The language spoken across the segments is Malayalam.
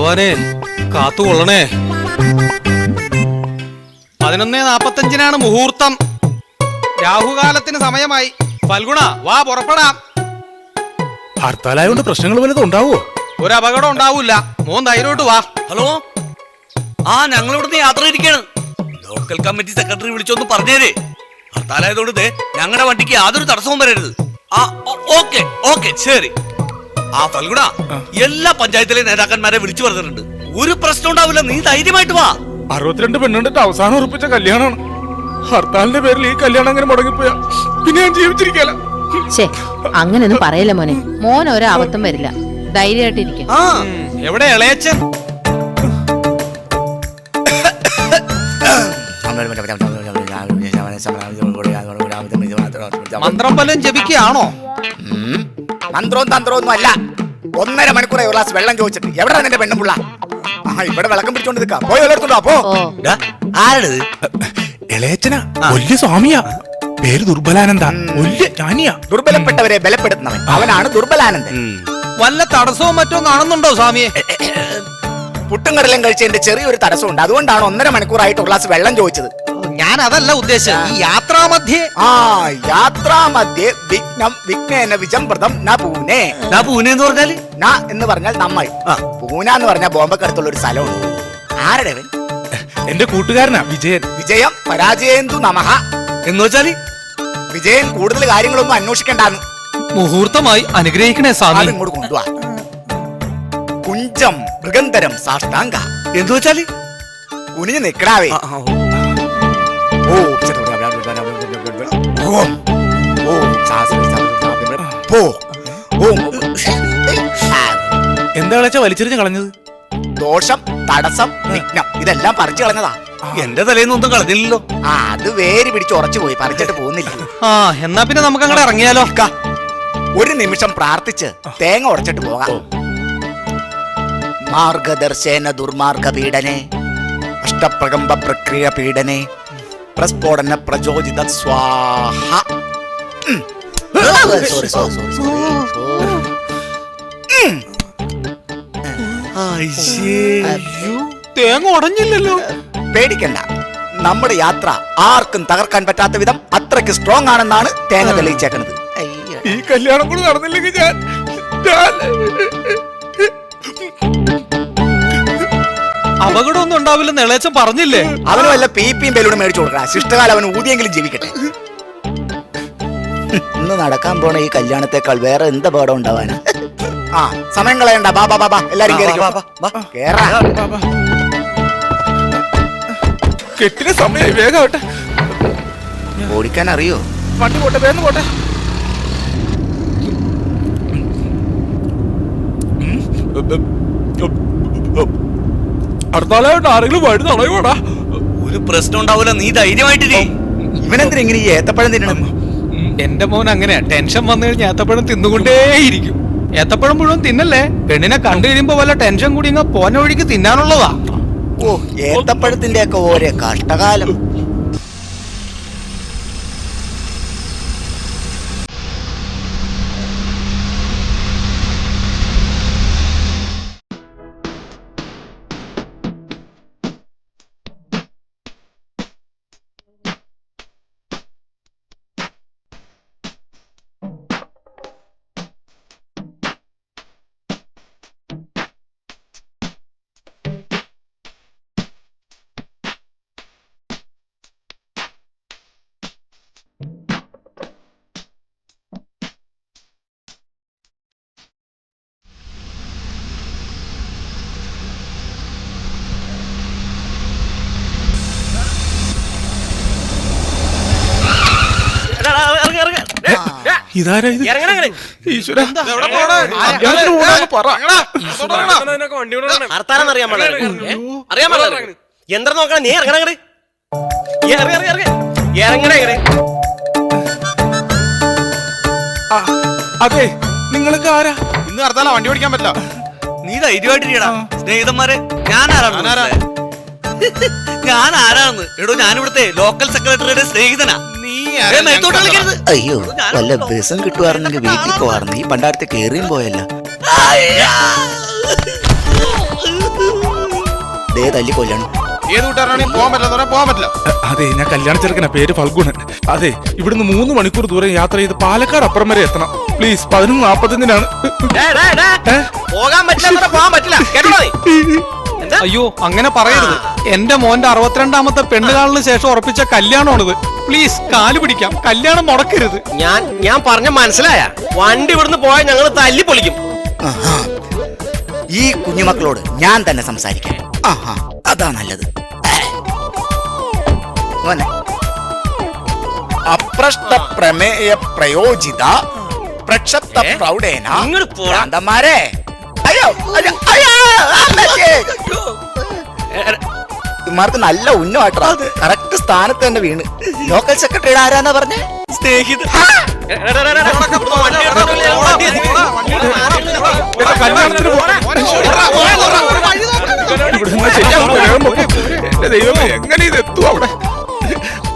ഭഗവാനെ കാത്തുകൊള്ളണേ. 11:45 മുഹൂർത്തം. രാഹുകാലത്തിന് സമയമായി. ഫൽഗുണ വാ, പുറപ്പെടാം. ഹർത്താലായോണ്ട് പ്രശ്നങ്ങൾ വല്ലതും ഉണ്ടാവോ? ഒരു അപകടം ഉണ്ടാവൂല. മോൻ ധൈര്യമായിട്ട് വാ. ഹലോ, ഞങ്ങൾ ഇവിടുന്ന് യാത്ര ഇരിക്കാണ്. ലോക്കൽ കമ്മിറ്റി സെക്രട്ടറി വിളിച്ചൊന്ന് പറഞ്ഞേരേ. ഹർത്താലായതുകൊണ്ട് ഞങ്ങളുടെ വണ്ടിക്ക് യാതൊരു തടസ്സവും വരരുത്. ഓക്കെ ഓക്കെ ശരി. ഫൽഗുണ, എല്ലാ പഞ്ചായത്തിലെ നേതാക്കന്മാരെ വിളിച്ചു പറഞ്ഞിട്ടുണ്ട്. ഒരു പ്രശ്നം ഉണ്ടാവില്ല, നീ ധൈര്യമായിട്ട് വാ. 62 പെണ്ണുണ്ടിട്ട് അവസാനം ഉറപ്പിച്ച കല്യാണമാണ്. ഹർത്താലിന്റെ പേരിൽ ഈ കല്യാണം അങ്ങനെ മുടങ്ങിപ്പോയാ പിന്നെ ഞാൻ ജീവിച്ചിരിക്കല. അങ്ങനെയൊന്നും പറയല്ല മോനെ. മോൻ ഒരു അബദ്ധം വരില്ല, ധൈര്യമായിട്ടിരിക്കും. എവിടെ ഇളയച്ചൻ? മന്ത്രം വല്ലതും ജപിക്കുകയാണോ? മന്ത്രവും തന്ത്രവും ഒന്നും അല്ല. 1.5 മണിക്കൂർ ഒരു ഗ്ലാസ് വെള്ളം ചോദിച്ചിട്ട് എവിടെ നിന്റെ പെണ്ണുപിള്ള? ഇവിടെ വിളക്കം പിടിച്ചോണ്ട് നിൽക്കാം. പോയി എടുത്തുണ്ടോ? അപ്പോ ആരത്? ഇളയച്ചനാ, വലിയ സ്വാമിയാ. പേര് ദുർബലാനന്ദ. വലിയ ജ്ഞാനിയാ. ദുർബലപ്പെട്ടവരെ ബലപ്പെടുത്തുന്നവൻ അവനാണ് ദുർബലാനന്ദൻ. വല്ല തടസ്സവും മറ്റോ കാണുന്നുണ്ടോ സ്വാമിയെ? പുട്ടും കടലും കഴിച്ചതിന്റെ ചെറിയൊരു തടസ്സമുണ്ട്. അതുകൊണ്ടാണ് 1.5 മണിക്കൂറായിട്ട് ഒരു ഗ്ലാസ് വെള്ളം ചോദിച്ചത്. ഞാൻ അതല്ല ഉദ്ദേശിച്ചത്. ഈ യാത്രാമധ്യേ യാത്രാമധ്യേ വിഘ്നം വിഘ്നേന വിജംപ്രദം ന പൂനെ. പൂനെ എന്ന് പറഞ്ഞാല് ന എന്ന് പറഞ്ഞാൽ നമ്മൾ, പൂന എന്ന് പറഞ്ഞാൽ ബോംബക്കടുത്തുള്ള ഒരു സ്ഥലമുണ്ട്. ആരുടെ? എന്റെ കൂട്ടുകാരനാ വിജയൻ. വിജയം പരാജയന്തു നമഃ എന്ന് വെച്ചാല് വിജയൻ കൂടുതൽ കാര്യങ്ങളൊന്നും അന്വേഷിക്കണ്ടെന്ന്. മുഹൂർത്തമായി അനുഗ്രഹിക്കണേ സ്വാമി. ഇങ്ങോട്ട് കൊണ്ടുവാ. കുഞ്ചം മൃഗന്തരം സാഷ്ടാംഗ എന്ന് വെച്ചാല് കുനിഞ്ഞു നിക്കടാവേ. എന്താ വിളിച്ച വലിച്ചെറിഞ്ഞ് കളഞ്ഞത്? ദോഷം, തടസ്സം, വിഘ്നം ഇതെല്ലാം പറിച്ചു കളഞ്ഞതാ. എന്റെ തലേന്നൊന്നും കളഞ്ഞില്ലല്ലോ. അത് വേര് പിടിച്ച് ഉറച്ചു പോയി, പറിച്ചിട്ട് പോകുന്നില്ല. എന്നാ പിന്നെ നമുക്ക് അങ്ങോട്ട് ഇറങ്ങിയാലോ? ഒരു നിമിഷം പ്രാർത്ഥിച്ച് തേങ്ങ ഉടച്ചിട്ട് പോകാം. മാർഗദർശേന ദുർമാർഗ പീഡനെ അഷ്ടപ്രകമ്പ പ്രക്രിയ പീഡനെ പ്രസ്ഫോടന പ്രചോദിത സ്വാഹ. തേങ്ങ ഉടഞ്ഞില്ലല്ലോ. പേടിക്കണ്ട, നമ്മുടെ യാത്ര ആർക്കും തകർക്കാൻ പറ്റാത്ത വിധം അത്രയ്ക്ക് സ്ട്രോങ് ആണെന്നാണ് തേങ്ങ തെളിയിച്ചേക്കണത്. ഈ കല്യാണം കൂടെ നടന്നില്ലെങ്കിൽ ഞാൻ അപകടമൊന്നും ഉണ്ടാവില്ലെന്ന് ഇളയച്ചൻ പറഞ്ഞില്ലേ? അവന് വല്ല പീപ്പിയും ബലൂണും മേടിച്ചു കൊടുക്കണം. ശിഷ്ടകാലം അവന് ഊതിയെങ്കിലും ജീവിക്കട്ടെ. ഇന്ന് നടക്കാൻ പോണ ഈ കല്യാണത്തെക്കാൾ വേറെ എന്ത് അപകടം ഉണ്ടാവാനാ? സമയം കളയണ്ട. ബാബാ ബാബാ എല്ലാരും കെട്ടിന് സമയമായി, വേഗാവട്ടെ. ഓടിക്കാൻ അറിയോ? വണ്ടി പോട്ടെ, വേഗം പോട്ടെ. അടുത്താലായിട്ട് ആരെങ്കിലും വഴി തടയോടാ. ഒരു പ്രശ്നം ഉണ്ടാവില്ല, നീ ധൈര്യമായിട്ടില്ലേ. ഇവനെന്തിനാ ഇങ്ങനെ ഈ ഏത്തപ്പഴം തിന്നണം? എന്റെ മോൻ അങ്ങനെയാ. ടെൻഷൻ വന്നു കഴിഞ്ഞാൽ ഏത്തപ്പഴം തിന്നുകൊണ്ടേയിരിക്കും. ഏത്തപ്പഴം മുഴുവൻ തിന്നല്ലേ. പെണ്ണിനെ കണ്ടു കഴിയുമ്പോ വല്ല ടെൻഷൻ കൂടി പോന്ന വഴിക്ക് തിന്നാനുള്ളതാ. ഏത്തപ്പഴത്തിന്റെ ഒക്കെ ഓരോ കഷ്ടകാലം. ഇതാരാ ഇത്? ഈശ്വരാ, യന്ത്രം നോക്കണം. നീ ഇറങ്ങണേ. അതെ, നിങ്ങൾക്ക് ആരാ? ഇന്ന് ഹർത്താല, വണ്ടി ഓടിക്കാൻ പറ്റില്ല. നീ ധൈര്യമായിട്ടിരിക്കടാ. സ്നേഹിതന്മാരെ, ഞാൻ ആരാണെന്ന് എടോ, ഞാനിവിടുത്തെ ലോക്കൽ സെക്രട്ടറിയുടെ സ്നേഹിതനാ. അയ്യോ, വല്ല ബസം കിട്ടുവായിരുന്നെങ്കിൽ വീട്ടിൽ പോവാറുണ്ട്. ഈ പണ്ടാരത്തെ കേറിയും പോയല്ല. ദേ തല്ലി കൊല്ലണം. ഏത് കൂട്ടുകാരാണെങ്കിൽ പോകാൻ പറ്റില്ല പോകാൻ പറ്റില്ല. അതെ, ഞാൻ കല്യാണ ചെറുക്കന പേര് ഫൽഗുണൻ. അതെ, ഇവിടുന്ന് 3 മണിക്കൂർ ദൂരം യാത്ര ചെയ്ത് പാലക്കാട് അപ്പുറം വരെ എത്തണം. പ്ലീസ് 11:45 പോകാൻ പറ്റില്ല പോകാൻ പറ്റില്ല കേട്ടോ നീ? എന്താ? അയ്യോ അങ്ങനെ പറയരുത്. എന്റെ മോന്റെ 62ാമത്തെ പെണ്ണുകാളിന് ശേഷം ഉറപ്പിച്ച കല്യാണമാണിത്. പ്ലീസ് കാല് പിടിക്കാം, കല്യാണം മുടക്കരുത്. ഞാൻ പറഞ്ഞ മനസ്സിലായ? വണ്ടി ഇവിടുന്ന് പോയാൽ ഞങ്ങൾ തല്ലി പൊളിക്കും. ആഹാ. ഈ കുഞ്ഞുമക്കളോട് ഞാൻ തന്നെ സംസാരിക്കാം. ആഹാ, അതാ നല്ലത്. മോനെ. അപ്രശ്ന പ്രമേയ പ്രയോജിത പ്രക്ഷപ്ത പ്രൗഢേന ഇങ്ങോട്ട് പോടാ. ഭ്രാന്തന്മാരെ. അയ്യോ അയ്യോ, അയ്യോ, അമ്മച്ചി. ഇമാർക്ക് നല്ല ഉന്നമായിട്ടാ കറക്റ്റ് സ്ഥാനത്ത് തന്നെ വീണ്. ലോക്കൽ സെക്രട്ടറിയുടെ ആരാന്നാ പറഞ്ഞേ? സ്നേഹിതൻ. കല്യാണത്തിന് എന്റെ ദൈവമേ, എങ്ങനെ ഇത് എത്തും അവിടെ?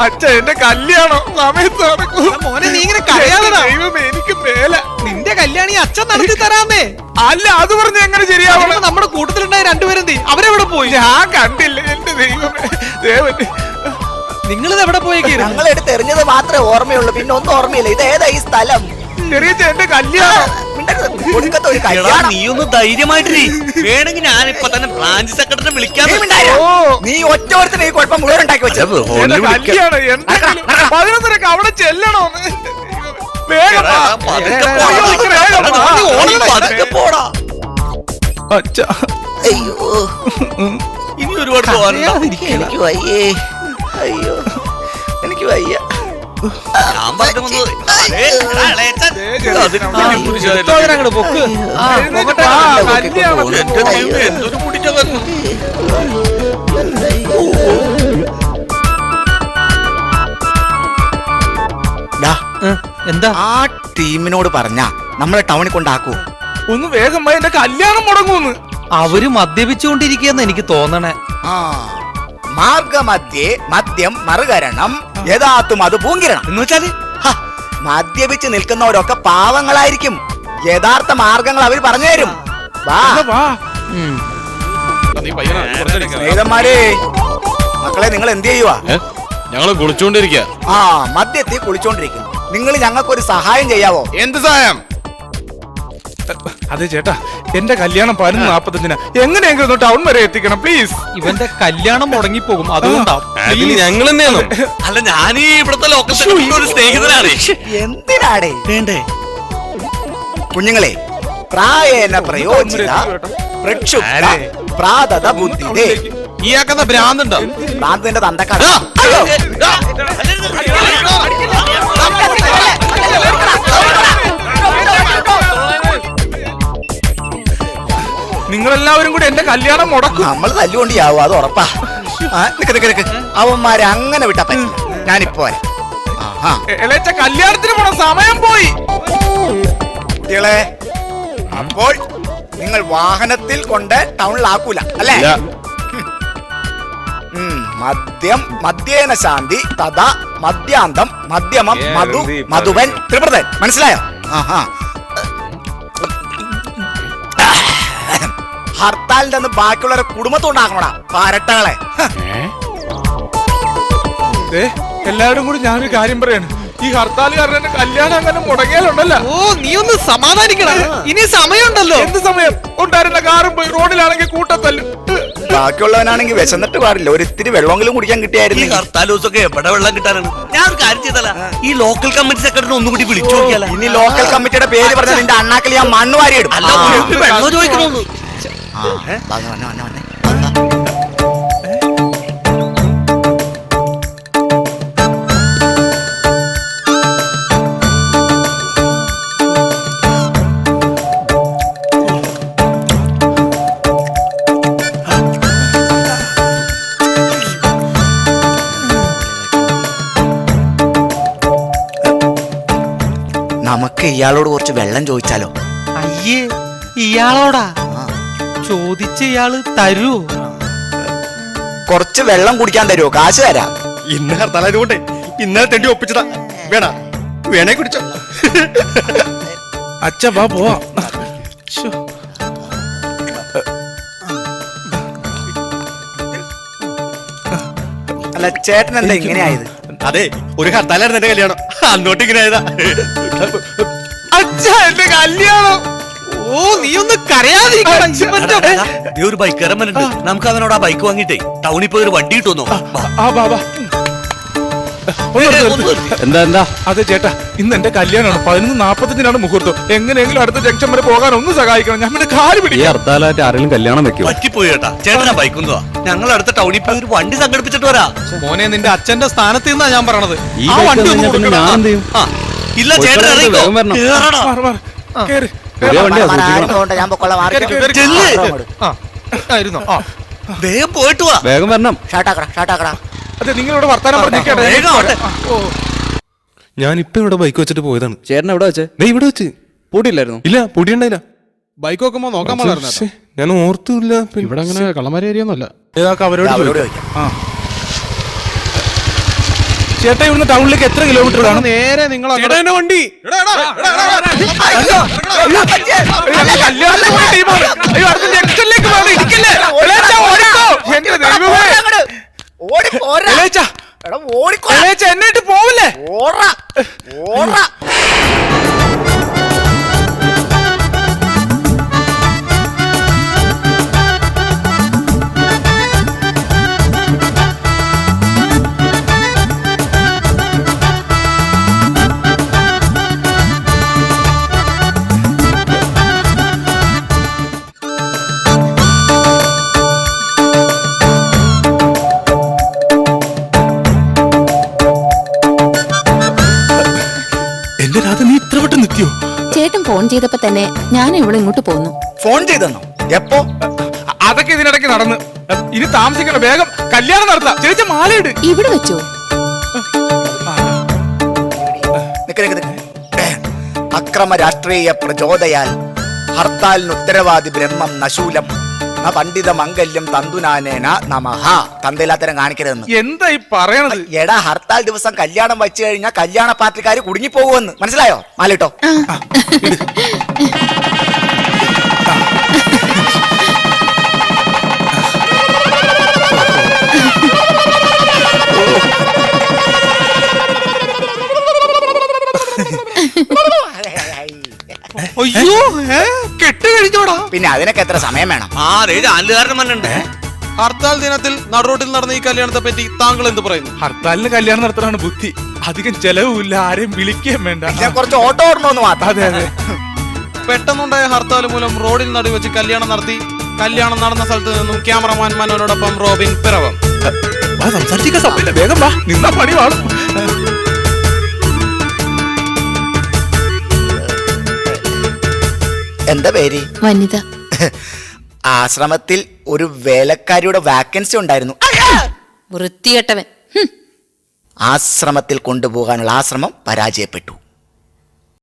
അച്ഛ, എന്റെ കല്യാണം സമയത്ത് നടക്കും. മോനെ നീ ഇങ്ങനെ കരയാതെടാ. ദൈവമേ, എനിക്ക് മേല. നിന്റെ കല്യാണി അച്ഛൻ നടത്തി തരാമേ. അല്ല, അത് പറഞ്ഞ എങ്ങനെ ശരിയാവണം? നമ്മുടെ കൂട്ടത്തിലുണ്ടായ രണ്ടുപേരും അവരെവിടെ പോയി? ഞാൻ കണ്ടില്ല. എന്റെ ദൈവമേ, ദേവന്. നിങ്ങളിത് എവിടെ പോയേക്കായിരുന്നു? ഞങ്ങൾ എടുത്ത് എറിഞ്ഞത് മാത്രമേ ഓർമ്മയുള്ളൂ, പിന്നെ ഒന്നും ഓർമ്മയില്ല. ഇത് ഏതാ ഈ സ്ഥലം? ചെറിയ എന്റെ കല്യാണം. കൊടുക്കത്ത ഒരു എടാ, കല്യാണം. നീ ഒന്ന് ധൈര്യമായിട്ടിരി. വേണമെങ്കിൽ ഞാനിപ്പോ തന്നെ ബ്രാഞ്ച് സെക്രട്ടറിനെ വിളിക്കാൻ. നീ മിണ്ടാതിരി. നീ ഒറ്റ ഒരുത്തിന് ഈ കുഴപ്പം മുഴുവൻ ഉണ്ടാക്കി വെച്ചത്. എന്റെ കല്യാണം എന്തെങ്കിലും 11:30 അവിടെ ചെല്ലണോന്ന്. വേഗം വാ. പോടാ. അച്ഛാ, അയ്യോ, ഇനി ഒരുപാട് പോകാനുണ്ടോ? എനിക്ക് വയ്യേ. അയ്യോ, എനിക്ക് വയ്യ. ഞാൻ പറഞ്ഞു വന്നത്. അതെ, എടാ, ഇളയച്ചൻ. അങ്ങോട്ട് പൊക്ക്. എഴുന്നേറ്റ് വാ, കല്യാണം. എന്റെ ദൈവമേ, എന്തൊരു കുടിച്ചകന്നു. ഡാ, എന്താ? ആ ടീമിനോട് പറഞ്ഞ നമ്മളെ ടൗണിൽ കൊണ്ടാക്കൂ. ഒന്ന് വേഗം വാ, എന്റെ കല്യാണം മുടങ്ങൂന്ന്. അവര് മദ്യപിച്ചുകൊണ്ടിരിക്കുകയെന്ന് എനിക്ക് തോന്നണേ. ആ, മാർഗമധ്യേ മദ്യം മറുകരണം യഥാത്തും അത് പൂങ്കിരണം. എന്ന് വെച്ചാല് ഹ, മദ്യപിച്ച് നിൽക്കുന്നവരൊക്കെ പാവങ്ങളായിരിക്കും. യഥാർത്ഥ മാർഗങ്ങൾ അവർ പറഞ്ഞു തരും. വാ എന്നാ വാ. ഉം. സ്നേഹിതന്മാരെ, മക്കളെ, നിങ്ങൾ എന്ത് ചെയ്യുവാ? ഞങ്ങള് കുളിച്ചോണ്ടിരിക്ക. ആ, മദ്യത്തിൽ കുളിച്ചോണ്ടിരിക്കുന്നു. നിങ്ങൾ ഞങ്ങൾക്കൊരു സഹായം ചെയ്യാവോ? എന്ത് സഹായം? അതെ ചേട്ടാ, എന്റെ കല്യാണം 11:45 എങ്ങനെയെങ്കിലും ഒന്ന് ടൗൺ വരെ എത്തിക്കണം പ്ലീസ്. ഇവന്റെ കല്യാണം മുടങ്ങിപ്പോകും, അതുകൊണ്ടാ. ഞങ്ങൾ തന്നെയാണോ? അല്ല, ഞാൻ ഈ ഇവിടുത്തെ ലോക്കൽ സെക്രട്ടറിയുടെ ഒരു സ്നേഹിതനാണ്. എന്തിനാടേ? വേണ്ടേ? കുഞ്ഞുങ്ങളെ, പ്രായേന പ്രയോജിത പ്രക്ഷുബ്ധ പ്രാതത ബുദ്ധിദേ. ഈയാക്കുന്ന ഭ്രാന്തുണ്ടോ? ഭ്രാന്തിന്റെ തന്തക്കാട്. നിങ്ങളെല്ലാവരും കൂടി എന്റെ കല്യാണം മുടക്കും. നമ്മൾ തല്ലുകൊണ്ടിയാവും, അത് ഉറപ്പാ. ആ, നിക്ക് നിക്ക് നിക്ക്. അവന്മാരെ അങ്ങനെ വിട്ടാ പറ്റില്ല. ഞാനിപ്പോ വരാം. ആഹാ. ഇളയച്ച, കല്യാണത്തിന് പോണ സമയം പോയി. കുട്ടികളെ, അപ്പോൾ നിങ്ങൾ വാഹനത്തിൽ കൊണ്ട് ടൗണിലാക്കൂല അല്ലേ? മദ്യം മദ്യേന ശാന്തി തഥാ മദ്യാന്തം മദ്യമം മധു മധുവൻ ത്രിപ്രതൻ. മനസ്സിലായോ? ആഹാ. ഹർത്താലിന്റെ അന്ന് ബാക്കിയുള്ളവരെ കുടുംബത്തോണ്ടാക്കണോടാ പാരട്ടകളെ. എല്ലാവരും കൂടി ഞാനൊരു കാര്യം പറയാണ്. ഈ ഹർത്താൽ കാരണം എന്റെ കല്യാണം അങ്ങനെ മുടങ്ങിയാലുണ്ടല്ലോ. ഓ, നീ ഒന്ന് സമാധാനിക്കണം. ഇനി സമയമുണ്ടല്ലോ. എന്ത് സമയം? ഉണ്ടായിരുന്ന കാറും പോയി, റോഡിലാണെങ്കിൽ കൂട്ടത്തല്ലും. ബാക്കിയുള്ളവനാണെങ്കിൽ വിശന്നിട്ട് പാടില്ല, ഒരിത്തിരി വെള്ളമെങ്കിലും കുടിക്കാൻ ഈ കിട്ടിയായിരുന്നു. ഹർത്താൽ ദിവസമൊക്കെ എവിടെ വെള്ളം കിട്ടാനാണ്? ഞാൻ ഒരു കാര്യം ചെയ്തല്ല, ഈ ലോക്കൽ കമ്മിറ്റി സെക്രട്ടറിനെ ഒന്നും കൂടി വിളിച്ചു നോക്കിയാലോ? ഇനി ലോക്കൽ കമ്മിറ്റിയുടെ പേര് പറഞ്ഞ നിന്റെ അണ്ണാക്കിൽ ഞാൻ മണ്ണ് വാരിയിടും. അല്ല, ഒരു വെള്ളം ചോദിക്കണമെന്ന്. നമുക്ക് ഇയാളോട് കുറച്ച് വെള്ളം ചോദിച്ചാലോ? അയ്യേ, ഇയാളോടാ ചോദിച്ച ഇയാള് തരൂ? കുറച്ച് വെള്ളം കുടിക്കാൻ തരുമോ? കാശ് തരാം. ഇന്ന് ഹർത്താലായതുകൊണ്ട് ഇന്നലെ തെണ്ടി ഒപ്പിച്ചതാ. വേണേ കുടിച്ചോ. അച്ഛ, വാ പോവാ. അല്ല ചേട്ടൻ എന്താ ഇങ്ങനെയായത്? അതെ, ഒരു ഹർത്താലായിരുന്നു എന്റെ കല്യാണം, അന്നോട്ട് ഇങ്ങനെ ആയതാ. അച്ഛാ എന്റെ കല്യാണം. ഓ നീ ഒന്ന് കരയാതിരിക്കണം. ഒരു ബൈക്കാരൻ വന്നിട്ടുണ്ട്. നമുക്ക് അവനോട് ആ ബൈക്ക് വാങ്ങിട്ടേ ടൗണിൽ പോയി ഒരു വണ്ടി കിട്ടുമെന്നോ? ആ ബാബാ എന്താ അതെ ചേട്ടാ, ഇന്ന് എന്റെ കല്യാണമാണ്. 11:45 മുഹൂർത്തം. എങ്ങനെയെങ്കിലും അടുത്ത ജംഗ്ഷൻ വരെ പോകാൻ ഒന്ന് സഹായിക്കണം. ഞാൻ പിന്നെ കാല് ഈ പിടിക്കും. ഹർത്താലായിട്ട് ആരെങ്കിലും കല്യാണം വെക്കും? പറ്റിപ്പോയി ചേട്ടാ. ചേട്ടനാ ബൈക്കുന്നതാ. ഞങ്ങൾ അടുത്ത ടൗണിൽ പോയി ഒരു വണ്ടി സംഘടിപ്പിച്ചിട്ട് വരാ. മോനെ നിന്റെ അച്ഛന്റെ സ്ഥാനത്ത് നിന്നാ ഞാൻ പറഞ്ഞത്. ഈ ആ വണ്ടി ഒന്ന് പിന്നെ കൊടുക്കണം. ഞാൻ എന്ത് ചെയ്യും? ആ, ഇല്ല ചേട്ടൻ ഇറങ്ങിക്കോ. വേഗം വരണം. കേറടാ. മാറ്, മാറ്. കേറ്. പുതിയ വണ്ടിയാ, മാറ്, സൂക്ഷിക്കണം. ആരും പോകണ്ട, ഞാൻ പൊക്കോളാം, മാറി. കേറി, കേറി. ചെല്ല്. ആ, ഇരുന്നോ. ആ. വേഗം പോയിട്ട് വാ. വേഗം വരണം. ഷാട്ടാക്കടാ. അതെ, നിങ്ങളിവിടെ വർത്താനം പറഞ്ഞിരിക്കട്ടെ. വേഗം ആവട്ടെ. ഞാൻ ഇപ്പൊ ഇവിടെ ബൈക്ക് വെച്ചിട്ട് പോയതാണ്. ചേട്ടൻ എവിടെ വെച്ചേ? ദേ ഇവിടെ വെച്ച്. പൂട്ടിയില്ലായിരുന്നു? ഇല്ല, പൊടിയുണ്ടായില്ല. ബൈക്ക് നോക്കുമ്പോ നോക്കാൻ പാടായിരുന്നു ശ്ശേ, ഞാൻ ഓർത്തില്ല. ഇവിടെ അങ്ങനെ കള്ളന്മാരെ ഏരിയൊന്നുമല്ല. ഇതാക്ക് അവരോട് അവരോട് ചോദിക്കാം. ആ. ചേട്ടാ ഇവിടുന്ന് ടൗണിലേക്ക് എത്ര കിലോമീറ്റർ കാണും? നേരെ നിങ്ങൾ ചേട്ടാ, എന്റെ വണ്ടി. കല്യാണത്തിന് പോയ ടീമാണ്. അയ്യോ, അടുത്ത ജംഗ്ഷനിലേക്ക് പോകണം. ഇടിക്കല്ലേ? ഇളയച്ചാ, ഓടിക്കോ. എന്റെ ദൈവമേ. ഓടിപ്പോരാ. ഇളയച്ചാ, എടാ, ഓടിക്കോ. ഇളയച്ചാ, എന്നെ ഇട്ട് പോവില്ലേ? ഓടാ, ഓടാ. എന്റെ രാധ, നീ ഇത്ര വട്ടം നിൽക്കിയോ? ചേട്ടൻ ഫോൺ ചെയ്തപ്പോ തന്നെ ഞാൻ ഇവിടെ ഇങ്ങോട്ട് പോന്നു. ഫോൺ ചെയ്തെന്നോ? എപ്പോ? അതൊക്കെ ഇതിനിടയ്ക്ക് നടന്ന്. ഇനി താമസിക്കണം, വേഗം കല്യാണം നടത്താം. ചേച്ചി മാലയിട്. ഇവിടെ വെച്ചോ? നിക്ക്. അക്രമ രാഷ്ട്രീയ പ്രചോദയാൽ ഹർത്താലിന് ഉത്തരവാദി ബ്രഹ്മം നശൂലം ന പണ്ഡിത മംഗല്യം തന്തുനാനേന നമഃ. തന്തയില്ലാത്തരം കാണിക്കരുതെന്ന്. എന്താ ഈ പറയണത്? എടാ, ഹർത്താൽ ദിവസം കല്യാണം വെച്ച് കഴിഞ്ഞാൽ കല്യാണ പാർട്ടിക്കാർ കുടുങ്ങി പോകുമെന്ന് മനസ്സിലായോ? മാലിട്ടോ. അയ്യോ, കെട്ട് കഴിഞ്ഞോടാ. പിന്നെ അതിനൊക്കെ എത്ര സമയം വേണം? ആ അതേ ചാനലുകാരൻ വന്നിട്ടുണ്ട്. ഹർത്താൽ ദിനത്തിൽ നടുറോട്ടിൽ നടന്ന ഈ കല്യാണത്തെ പറ്റി താങ്കൾ എന്ത് പറയുന്നു? ഹർത്താലിന് കല്യാണം നടത്താനാണ് ബുദ്ധി. അധികം ചെലവുമില്ല, ആരെയും വിളിക്കുകയും വേണ്ട. പിന്നെ കുറച്ച് ഓട്ടോ ഓടണമെന്ന് മാത്രം. അതെ അതെ. പെട്ടെന്നുണ്ടായ ഹർത്താൽ മൂലം റോഡിൽ നടുവെച്ച് കല്യാണം നടത്തി. കല്യാണം നടന്ന സ്ഥലത്ത് നിന്നും ക്യാമറമാൻ മനോനോടൊപ്പം റോബിൻ പിറവം. വാ, സംസാരിക്കാൻ സമയമില്ല, വേഗം വാ, നിന്നാ പണി വാളും. എന്താ പേര്? വനിത. ആശ്രമത്തിൽ ഒരു വേലക്കാരിയുടെ വാക്കൻസി ഉണ്ടായിരുന്നു. വൃത്തികെട്ടവൻ. ആശ്രമത്തിൽ കൊണ്ടുപോകാനുള്ള ആശ്രമം പരാജയപ്പെട്ടു.